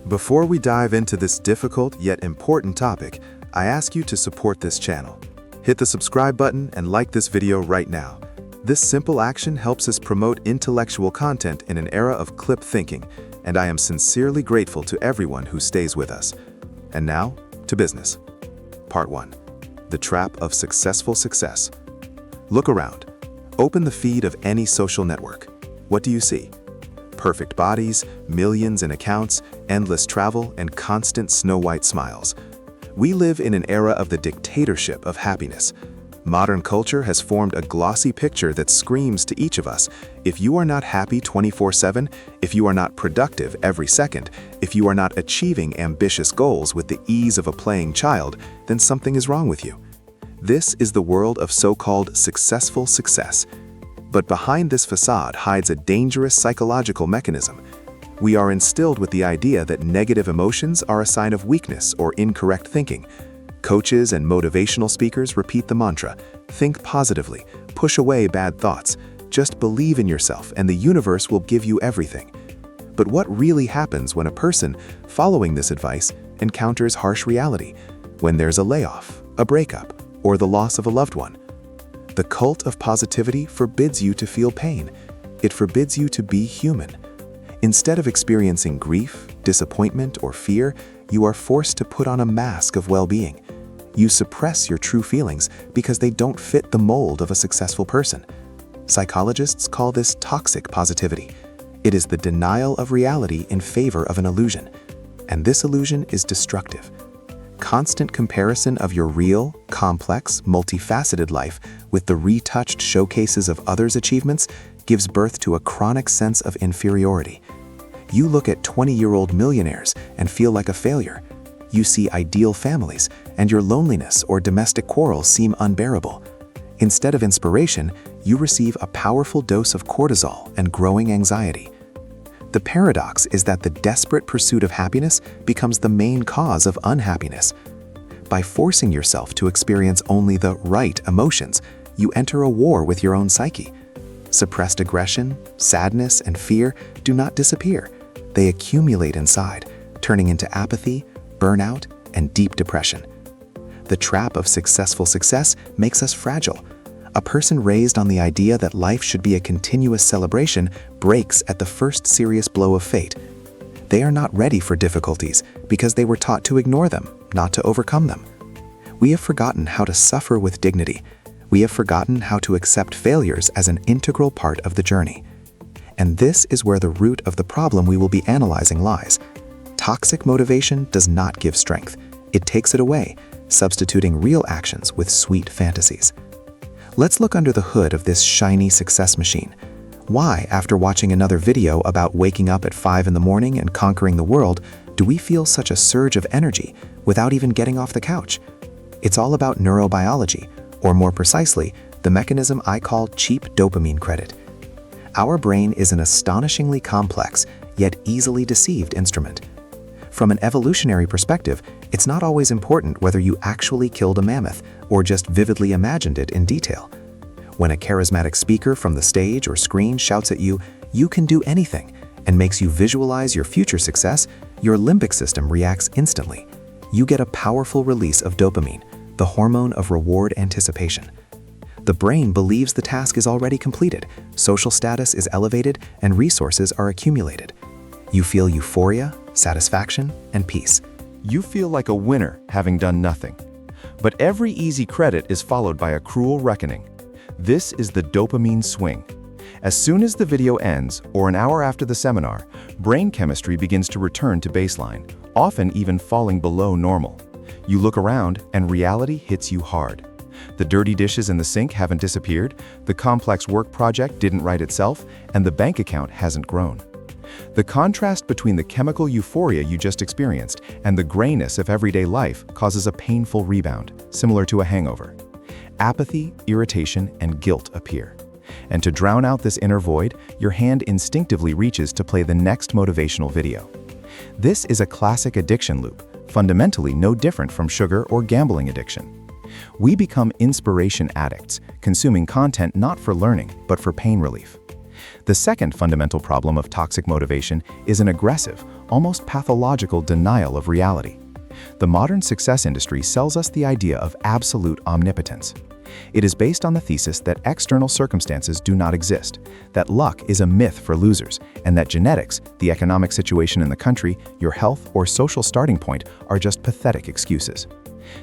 Before we dive into this difficult yet important topic, I ask you to support this channel. Hit the subscribe button and like this video right now. This simple action helps us promote intellectual content in an era of clip thinking, and I am sincerely grateful to everyone who stays with us. And now, to business. Part 1. The Trap of Successful Success. Look around. Open the feed of any social network. What do you see? Perfect bodies, millions in accounts, endless travel, and constant snow-white smiles. We live in an era of the dictatorship of happiness. Modern culture has formed a glossy picture that screams to each of us, if you are not happy 24/7, if you are not productive every second, if you are not achieving ambitious goals with the ease of a playing child, then something is wrong with you. This is the world of so-called successful success. But behind this facade hides a dangerous psychological mechanism. We are instilled with the idea that negative emotions are a sign of weakness or incorrect thinking. Coaches and motivational speakers repeat the mantra, think positively, push away bad thoughts, just believe in yourself and the universe will give you everything. But what really happens when a person, following this advice, encounters harsh reality? When there's a layoff, a breakup, or the loss of a loved one? The cult of positivity forbids you to feel pain. It forbids you to be human. Instead of experiencing grief, disappointment, or fear, you are forced to put on a mask of well-being. You suppress your true feelings because they don't fit the mold of a successful person. Psychologists call this toxic positivity. It is the denial of reality in favor of an illusion. And this illusion is destructive. Constant comparison of your real, complex, multifaceted life with the retouched showcases of others' achievements gives birth to a chronic sense of inferiority. You look at 20-year-old millionaires and feel like a failure. You see ideal families, and your loneliness or domestic quarrels seem unbearable. Instead of inspiration, you receive a powerful dose of cortisol and growing anxiety. The paradox is that the desperate pursuit of happiness becomes the main cause of unhappiness. By forcing yourself to experience only the right emotions, you enter a war with your own psyche. Suppressed aggression, sadness, and fear do not disappear. They accumulate inside, turning into apathy, burnout, and deep depression. The trap of successful success makes us fragile. A person raised on the idea that life should be a continuous celebration breaks at the first serious blow of fate. They are not ready for difficulties because they were taught to ignore them, not to overcome them. We have forgotten how to suffer with dignity. We have forgotten how to accept failures as an integral part of the journey. And this is where the root of the problem we will be analyzing lies. Toxic motivation does not give strength. It takes it away, substituting real actions with sweet fantasies. Let's look under the hood of this shiny success machine. Why, after watching another video about waking up at 5 in the morning and conquering the world, do we feel such a surge of energy without even getting off the couch? It's all about neurobiology, or more precisely, the mechanism I call cheap dopamine credit. Our brain is an astonishingly complex, yet easily deceived instrument. From an evolutionary perspective, it's not always important whether you actually killed a mammoth or just vividly imagined it in detail. When a charismatic speaker from the stage or screen shouts at you, "You can do anything," and makes you visualize your future success, your limbic system reacts instantly. You get a powerful release of dopamine, the hormone of reward anticipation. The brain believes the task is already completed, social status is elevated, and resources are accumulated. You feel euphoria, satisfaction, and peace. You feel like a winner having done nothing. But every easy credit is followed by a cruel reckoning. This is the dopamine swing. As soon as the video ends, or an hour after the seminar, brain chemistry begins to return to baseline, often even falling below normal. You look around and reality hits you hard. The dirty dishes in the sink haven't disappeared, the complex work project didn't write itself, and the bank account hasn't grown. The contrast between the chemical euphoria you just experienced and the grayness of everyday life causes a painful rebound, similar to a hangover. Apathy, irritation, and guilt appear. And to drown out this inner void, your hand instinctively reaches to play the next motivational video. This is a classic addiction loop, fundamentally no different from sugar or gambling addiction. We become inspiration addicts, consuming content not for learning, but for pain relief. The second fundamental problem of toxic motivation is an aggressive, almost pathological denial of reality. The modern success industry sells us the idea of absolute omnipotence. It is based on the thesis that external circumstances do not exist, that luck is a myth for losers, and that genetics, the economic situation in the country, your health, or social starting point are just pathetic excuses.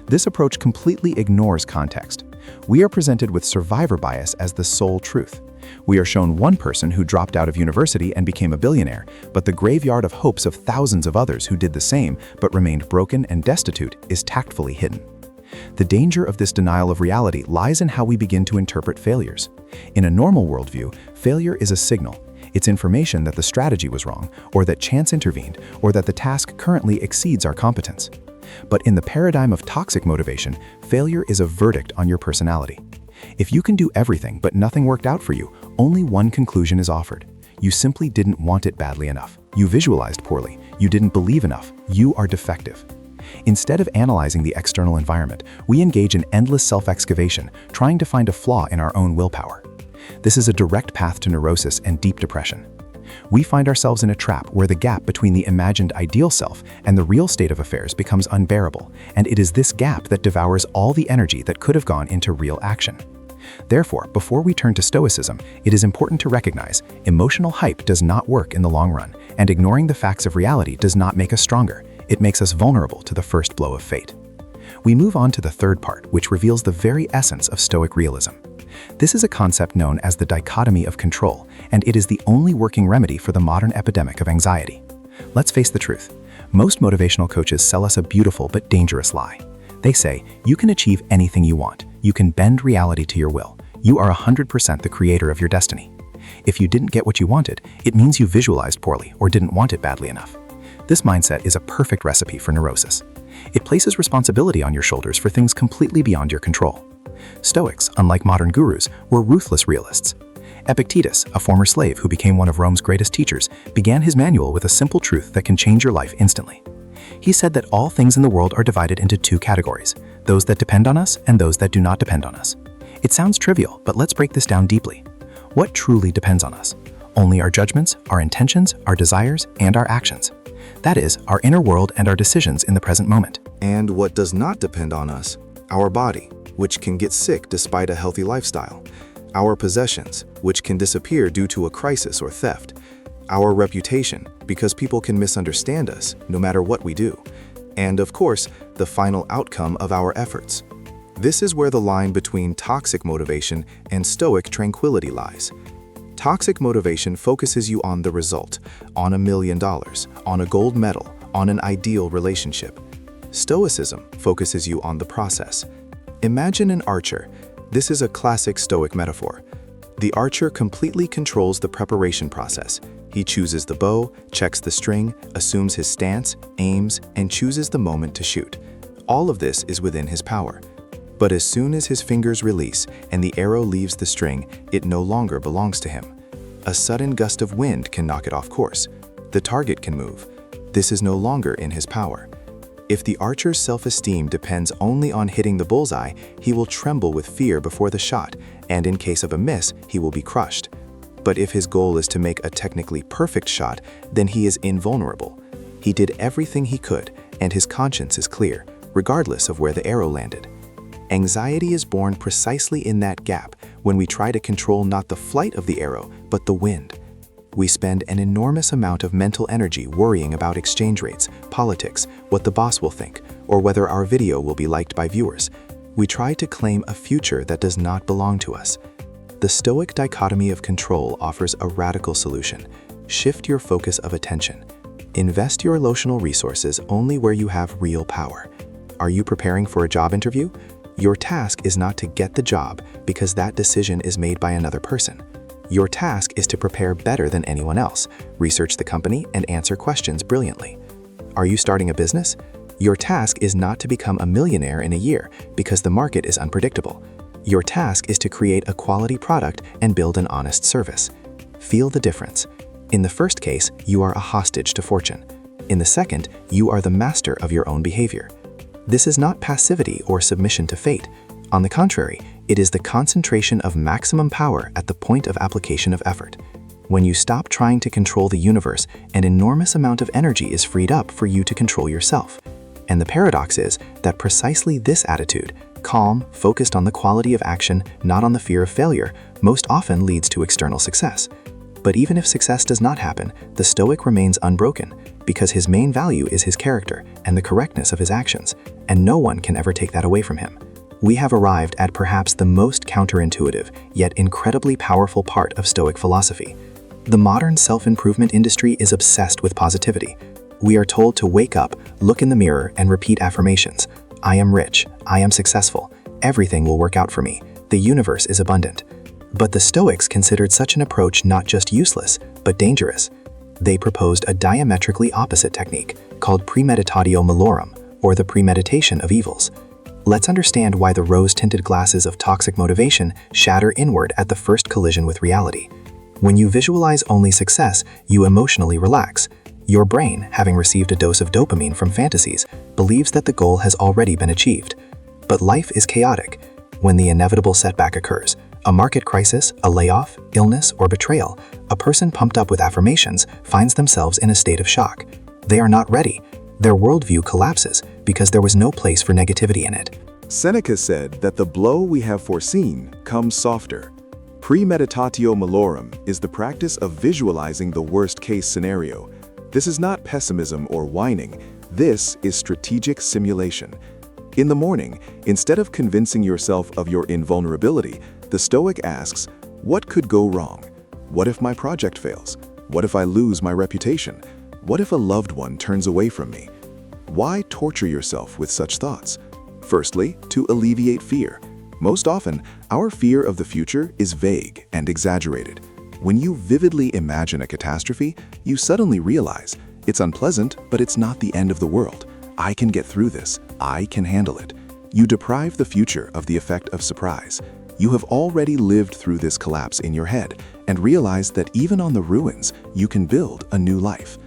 This approach completely ignores context. We are presented with survivor bias as the sole truth. We are shown one person who dropped out of university and became a billionaire, but the graveyard of hopes of thousands of others who did the same but remained broken and destitute is tactfully hidden. The danger of this denial of reality lies in how we begin to interpret failures. In a normal worldview, failure is a signal. It's information that the strategy was wrong, or that chance intervened, or that the task currently exceeds our competence. But in the paradigm of toxic motivation, failure is a verdict on your personality. If you can do everything but nothing worked out for you, only one conclusion is offered. You simply didn't want it badly enough. You visualized poorly. You didn't believe enough. You are defective. Instead of analyzing the external environment, we engage in endless self-excavation, trying to find a flaw in our own willpower. This is a direct path to neurosis and deep depression. We find ourselves in a trap where the gap between the imagined ideal self and the real state of affairs becomes unbearable, and it is this gap that devours all the energy that could have gone into real action. Therefore, before we turn to Stoicism, it is important to recognize emotional hype does not work in the long run, and ignoring the facts of reality does not make us stronger. It makes us vulnerable to the first blow of fate. We move on to the third part, which reveals the very essence of Stoic realism. This is a concept known as the dichotomy of control, and it is the only working remedy for the modern epidemic of anxiety. Let's face the truth. Most motivational coaches sell us a beautiful but dangerous lie. They say, you can achieve anything you want. You can bend reality to your will. You are 100% the creator of your destiny. If you didn't get what you wanted, it means you visualized poorly or didn't want it badly enough. This mindset is a perfect recipe for neurosis. It places responsibility on your shoulders for things completely beyond your control. Stoics, unlike modern gurus, were ruthless realists. Epictetus, a former slave who became one of Rome's greatest teachers, began his manual with a simple truth that can change your life instantly. He said that all things in the world are divided into two categories, those that depend on us and those that do not depend on us. It sounds trivial, but let's break this down deeply. What truly depends on us? Only our judgments, our intentions, our desires, and our actions. That is, our inner world and our decisions in the present moment. And what does not depend on us? Our body, which can get sick despite a healthy lifestyle. Our possessions, which can disappear due to a crisis or theft. Our reputation, because people can misunderstand us no matter what we do. And of course, the final outcome of our efforts. This is where the line between toxic motivation and Stoic tranquility lies. Toxic motivation focuses you on the result, on $1 million, on a gold medal, on an ideal relationship. Stoicism focuses you on the process. Imagine an archer. This is a classic Stoic metaphor. The archer completely controls the preparation process. He chooses the bow, checks the string, assumes his stance, aims, and chooses the moment to shoot. All of this is within his power. But as soon as his fingers release and the arrow leaves the string, it no longer belongs to him. A sudden gust of wind can knock it off course. The target can move. This is no longer in his power. If the archer's self-esteem depends only on hitting the bullseye, he will tremble with fear before the shot, and in case of a miss, he will be crushed. But if his goal is to make a technically perfect shot, then he is invulnerable. He did everything he could, and his conscience is clear, regardless of where the arrow landed. Anxiety is born precisely in that gap, when we try to control not the flight of the arrow, but the wind. We spend an enormous amount of mental energy worrying about exchange rates, politics, what the boss will think, or whether our video will be liked by viewers. We try to claim a future that does not belong to us. The Stoic dichotomy of control offers a radical solution. Shift your focus of attention. Invest your emotional resources only where you have real power. Are you preparing for a job interview? Your task is not to get the job because that decision is made by another person. Your task is to prepare better than anyone else, research the company, and answer questions brilliantly. Are you starting a business? Your task is not to become a millionaire in a year because the market is unpredictable. Your task is to create a quality product and build an honest service. Feel the difference. In the first case, you are a hostage to fortune. In the second, you are the master of your own behavior. This is not passivity or submission to fate. On the contrary, it is the concentration of maximum power at the point of application of effort. When you stop trying to control the universe, an enormous amount of energy is freed up for you to control yourself. And the paradox is that precisely this attitude, calm, focused on the quality of action, not on the fear of failure, most often leads to external success. But even if success does not happen, the Stoic remains unbroken, because his main value is his character and the correctness of his actions, and no one can ever take that away from him. We have arrived at perhaps the most counterintuitive, yet incredibly powerful part of Stoic philosophy. The modern self-improvement industry is obsessed with positivity. We are told to wake up, look in the mirror, and repeat affirmations. I am rich, I am successful, everything will work out for me, the universe is abundant. But the Stoics considered such an approach not just useless, but dangerous. They proposed a diametrically opposite technique called premeditatio malorum, or the premeditation of evils. Let's understand why the rose-tinted glasses of toxic motivation shatter inward at the first collision with reality. When you visualize only success, you emotionally relax. Your brain, having received a dose of dopamine from fantasies, believes that the goal has already been achieved. But life is chaotic. When the inevitable setback occurs, a market crisis, a layoff, illness, or betrayal, a person pumped up with affirmations finds themselves in a state of shock. They are not ready. Their worldview collapses because there was no place for negativity in it. Seneca said that the blow we have foreseen comes softer. Premeditatio malorum is the practice of visualizing the worst-case scenario. This is not pessimism or whining. This is strategic simulation. In the morning, instead of convincing yourself of your invulnerability, the Stoic asks, what could go wrong? What if my project fails? What if I lose my reputation? What if a loved one turns away from me? Why torture yourself with such thoughts? Firstly, to alleviate fear. Most often, our fear of the future is vague and exaggerated. When you vividly imagine a catastrophe, you suddenly realize it's unpleasant, but it's not the end of the world. I can get through this. I can handle it. You deprive the future of the effect of surprise. You have already lived through this collapse in your head and realize that even on the ruins, you can build a new life.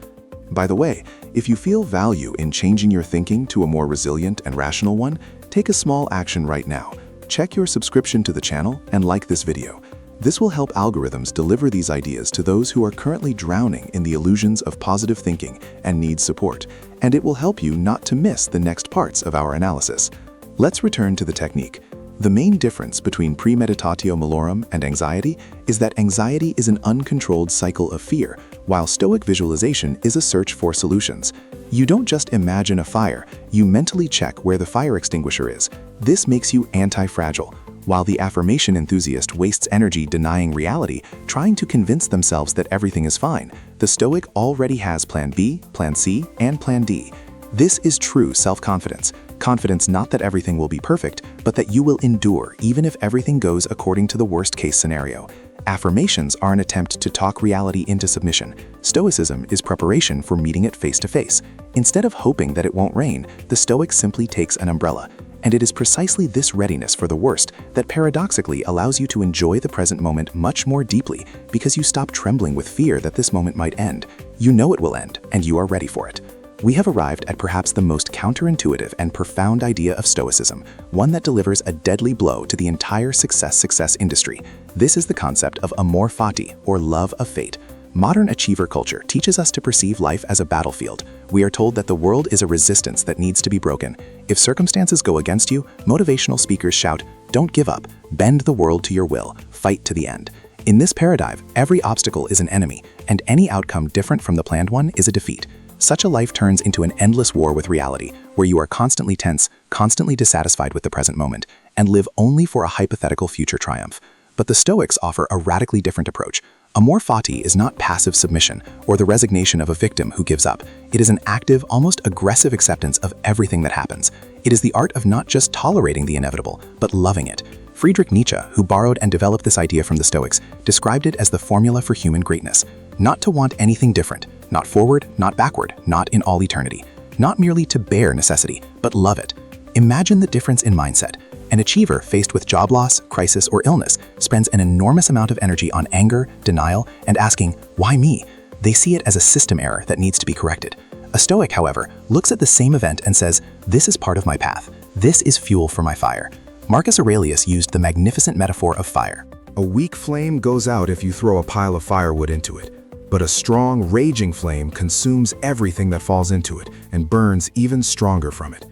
By the way, if you feel value in changing your thinking to a more resilient and rational one, take a small action right now. Check your subscription to the channel and like this video. This will help algorithms deliver these ideas to those who are currently drowning in the illusions of positive thinking and need support, and it will help you not to miss the next parts of our analysis. Let's return to the technique. The main difference between premeditatio malorum and anxiety is that anxiety is an uncontrolled cycle of fear, while Stoic visualization is a search for solutions. You don't just imagine a fire, you mentally check where the fire extinguisher is. This makes you anti-fragile, while the affirmation enthusiast wastes energy denying reality, trying to convince themselves that everything is fine. The Stoic already has Plan B, Plan C, and Plan D. This is true self-confidence. Confidence not that everything will be perfect, but that you will endure even if everything goes according to the worst-case scenario. Affirmations are an attempt to talk reality into submission. Stoicism is preparation for meeting it face-to-face. Instead of hoping that it won't rain, the Stoic simply takes an umbrella. And it is precisely this readiness for the worst that paradoxically allows you to enjoy the present moment much more deeply because you stop trembling with fear that this moment might end. You know it will end, and you are ready for it. We have arrived at perhaps the most counterintuitive and profound idea of Stoicism, one that delivers a deadly blow to the entire success industry. This is the concept of amor fati, or love of fate. Modern achiever culture teaches us to perceive life as a battlefield. We are told that the world is a resistance that needs to be broken. If circumstances go against you, motivational speakers shout, "Don't give up, bend the world to your will, fight to the end." In this paradigm, every obstacle is an enemy, and any outcome different from the planned one is a defeat. Such a life turns into an endless war with reality, where you are constantly tense, constantly dissatisfied with the present moment, and live only for a hypothetical future triumph. But the Stoics offer a radically different approach. Amor fati is not passive submission or the resignation of a victim who gives up. It is an active, almost aggressive acceptance of everything that happens. It is the art of not just tolerating the inevitable, but loving it. Friedrich Nietzsche, who borrowed and developed this idea from the Stoics, described it as the formula for human greatness. Not to want anything different, not forward, not backward, not in all eternity. Not merely to bear necessity, but love it. Imagine the difference in mindset. An achiever faced with job loss, crisis, or illness spends an enormous amount of energy on anger, denial, and asking, "Why me?" They see it as a system error that needs to be corrected. A Stoic, however, looks at the same event and says, "This is part of my path. This is fuel for my fire." Marcus Aurelius used the magnificent metaphor of fire. A weak flame goes out if you throw a pile of firewood into it, but a strong, raging flame consumes everything that falls into it and burns even stronger from it.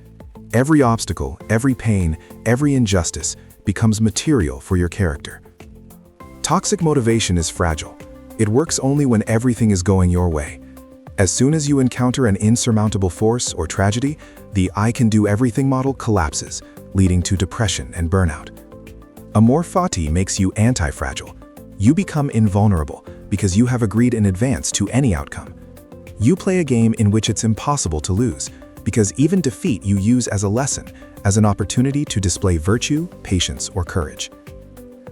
Every obstacle, every pain, every injustice becomes material for your character. Toxic motivation is fragile. It works only when everything is going your way. As soon as you encounter an insurmountable force or tragedy, the "I can do everything" model collapses, leading to depression and burnout. Amor fati makes you anti-fragile. You become invulnerable because you have agreed in advance to any outcome. You play a game in which it's impossible to lose, because even defeat you use as a lesson, as an opportunity to display virtue, patience, or courage.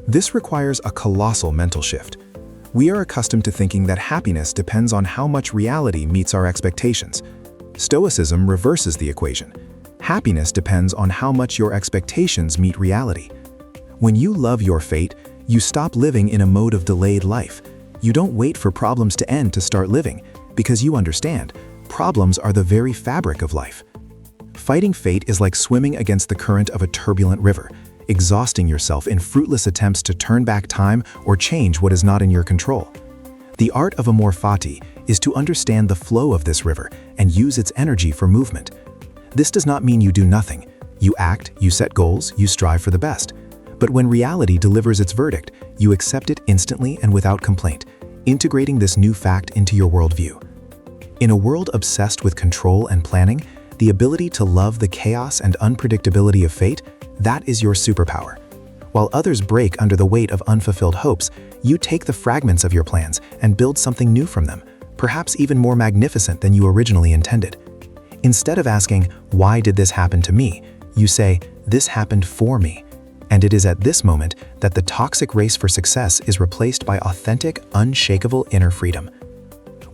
This requires a colossal mental shift. We are accustomed to thinking that happiness depends on how much reality meets our expectations. Stoicism reverses the equation. Happiness depends on how much your expectations meet reality. When you love your fate, you stop living in a mode of delayed life. You don't wait for problems to end to start living, because you understand, problems are the very fabric of life. Fighting fate is like swimming against the current of a turbulent river, exhausting yourself in fruitless attempts to turn back time or change what is not in your control. The art of amor fati is to understand the flow of this river and use its energy for movement. This does not mean you do nothing. You act, you set goals, you strive for the best. But when reality delivers its verdict, you accept it instantly and without complaint, integrating this new fact into your worldview. In a world obsessed with control and planning, the ability to love the chaos and unpredictability of fate, that is your superpower. While others break under the weight of unfulfilled hopes, you take the fragments of your plans and build something new from them, perhaps even more magnificent than you originally intended. Instead of asking, "Why did this happen to me?" you say, "This happened for me." And it is at this moment that the toxic race for success is replaced by authentic, unshakable inner freedom.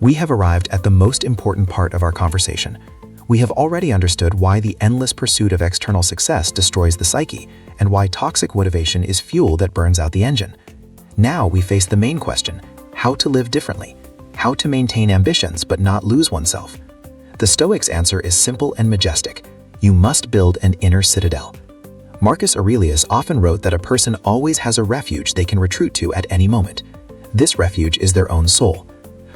We have arrived at the most important part of our conversation. We have already understood why the endless pursuit of external success destroys the psyche, and why toxic motivation is fuel that burns out the engine. Now we face the main question: how to live differently, how to maintain ambitions but not lose oneself. The Stoics' answer is simple and majestic. You must build an inner citadel. Marcus Aurelius often wrote that a person always has a refuge they can retreat to at any moment. This refuge is their own soul.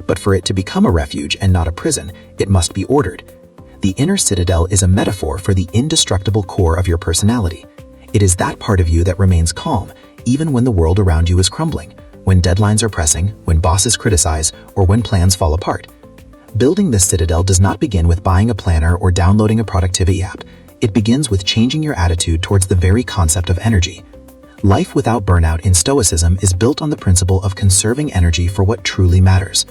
But for it to become a refuge and not a prison, it must be ordered. The inner citadel is a metaphor for the indestructible core of your personality. It is that part of you that remains calm, even when the world around you is crumbling, when deadlines are pressing, when bosses criticize, or when plans fall apart. Building this citadel does not begin with buying a planner or downloading a productivity app. It begins with changing your attitude towards the very concept of energy. Life without burnout in Stoicism is built on the principle of conserving energy for what truly matters.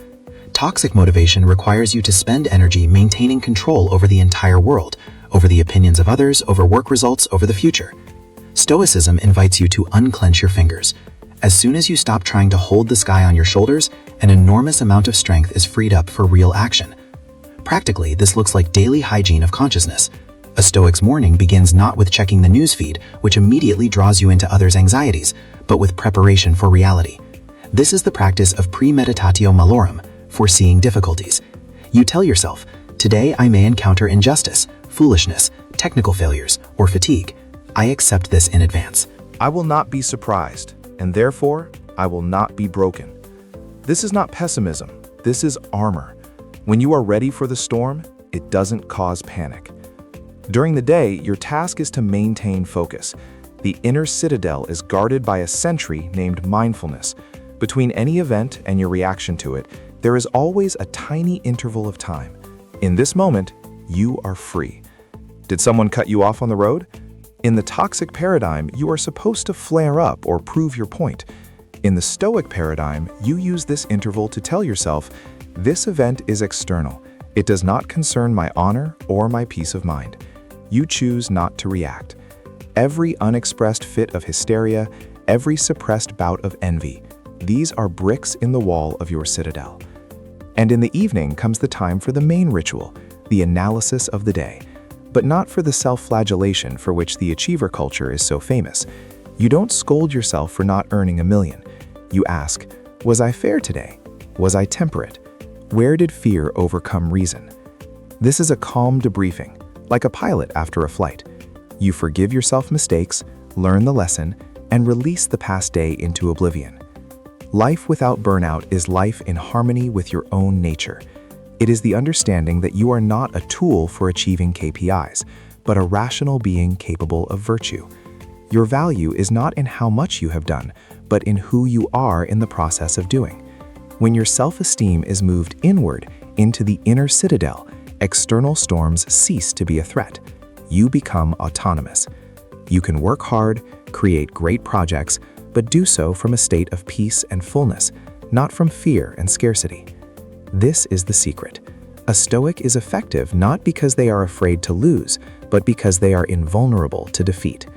Toxic motivation requires you to spend energy maintaining control over the entire world, over the opinions of others, over work results, over the future. Stoicism invites you to unclench your fingers. As soon as you stop trying to hold the sky on your shoulders, an enormous amount of strength is freed up for real action. Practically, this looks like daily hygiene of consciousness. A Stoic's morning begins not with checking the newsfeed, which immediately draws you into others' anxieties, but with preparation for reality. This is the practice of premeditatio malorum, foreseeing difficulties. You tell yourself, "Today I may encounter injustice, foolishness, technical failures, or fatigue. I accept this in advance. I will not be surprised, and therefore I will not be broken." This is not pessimism, this is armor. When you are ready for the storm, it doesn't cause panic. During the day, your task is to maintain focus. The inner citadel is guarded by a sentry named mindfulness. Between any event and your reaction to it, there is always a tiny interval of time. In this moment, you are free. Did someone cut you off on the road? In the toxic paradigm, you are supposed to flare up or prove your point. In the Stoic paradigm, you use this interval to tell yourself, "This event is external. It does not concern my honor or my peace of mind." You choose not to react. Every unexpressed fit of hysteria, every suppressed bout of envy, these are bricks in the wall of your citadel. And in the evening comes the time for the main ritual, the analysis of the day. But not for the self-flagellation for which the achiever culture is so famous. You don't scold yourself for not earning $1 million. You ask, "Was I fair today? Was I temperate? Where did fear overcome reason?" This is a calm debriefing, like a pilot after a flight. You forgive yourself mistakes, learn the lesson, and release the past day into oblivion. Life without burnout is life in harmony with your own nature. It is the understanding that you are not a tool for achieving KPIs, but a rational being capable of virtue. Your value is not in how much you have done, but in who you are in the process of doing. When your self-esteem is moved inward into the inner citadel, external storms cease to be a threat. You become autonomous. You can work hard, create great projects, but do so from a state of peace and fullness, not from fear and scarcity. This is the secret. A Stoic is effective not because they are afraid to lose, but because they are invulnerable to defeat.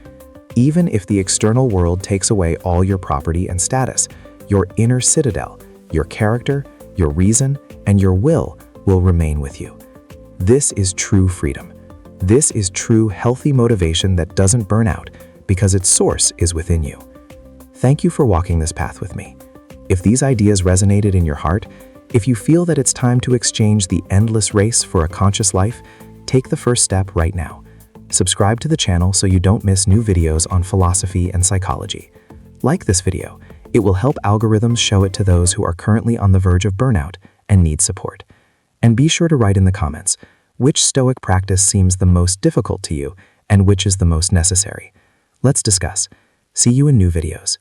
Even if the external world takes away all your property and status, your inner citadel, your character, your reason, and your will remain with you. This is true freedom. This is true healthy motivation that doesn't burn out because its source is within you. Thank you for walking this path with me. If these ideas resonated in your heart, if you feel that it's time to exchange the endless race for a conscious life, take the first step right now. Subscribe to the channel so you don't miss new videos on philosophy and psychology. Like this video. It will help algorithms show it to those who are currently on the verge of burnout and need support. And be sure to write in the comments which Stoic practice seems the most difficult to you and which is the most necessary. Let's discuss. See you in new videos.